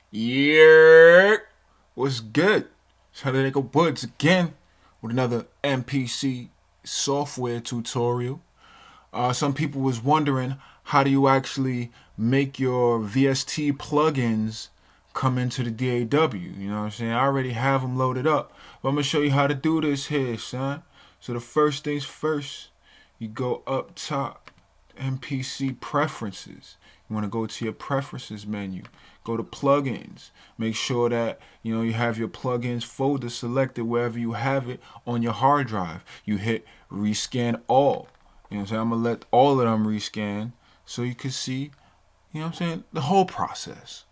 Yeah, what's good? It's Akai Woods again with another MPC software tutorial. Some people was wondering how do you actually make your VST plugins come into the DAW. You know what I'm saying? I already have them loaded up, but I'm gonna show you how to do this here, son. So the first things first, you go up top, MPC preferences. You want to go to your preferences menu. Go to plugins. Make sure that you have your plugins folder selected wherever you have it on your hard drive. You hit rescan all. You know what I'm saying? I'm gonna let all of them rescan so you can see, the whole process.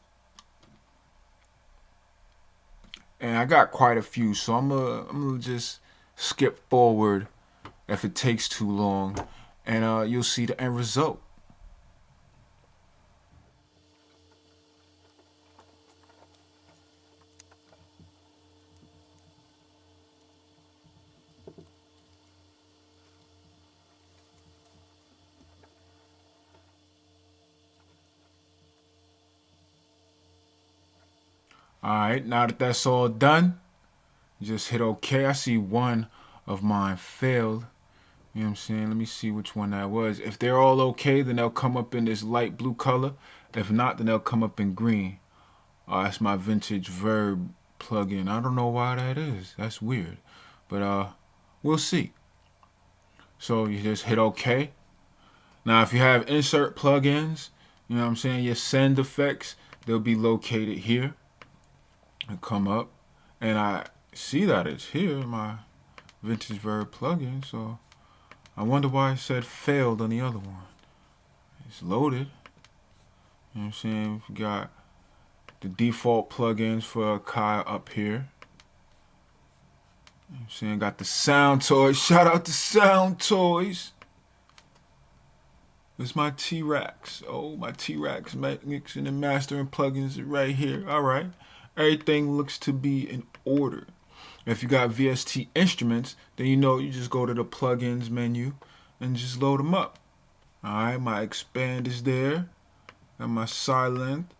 And I got quite a few, so I'm gonna just skip forward if it takes too long, and you'll see the end result. Alright, now that that's all done, just hit OK. I see one of mine failed. You know what I'm saying? Let me see which one that was. If they're all okay, then they'll come up in this light blue color. If not, then they'll come up in green. That's my vintage verb plugin. I don't know why that is. That's weird. But we'll see. So you just hit OK. Now if you have insert plugins, you know what I'm saying, your send effects, they'll be located here and come up. And I see that it's here, my vintage verb plugin, so I wonder why it said failed on the other one. It's loaded. You know what I'm saying? We got the default plugins for Akai up here. You know what I'm saying? Got the sound toys. Shout out to sound toys. It's my T-Rax. Oh, my T-Rax mixing and mastering plugins right here. All right. Everything looks to be in order. If you got VST instruments, then you just go to the plugins menu and just load them up. Alright, my expand is there. Got my silent.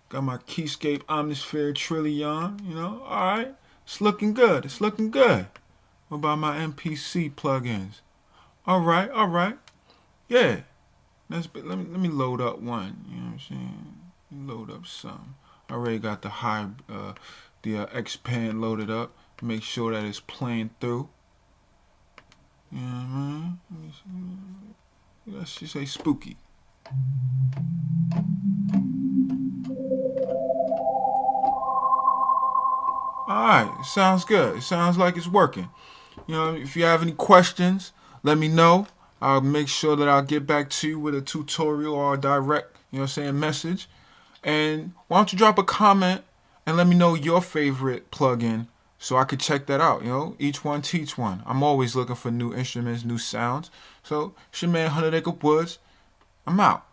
Got my keyscape omnisphere trillion. Alright. It's looking good. It's looking good. What about my MPC plugins? Alright. Yeah. Let me load up one. You know what I'm saying? Load up some. I already got the expand loaded up. Make sure that it's playing through. You know what I mean? Let's just say spooky. Alright, sounds good. It sounds like it's working. If you have any questions, let me know. I'll make sure that I'll get back to you with a tutorial or a direct, message. And why don't you drop a comment and let me know your favorite plugin so I could check that out. Each one teach one. I'm always looking for new instruments, new sounds. So it's your man 100 Acre Woods. I'm out.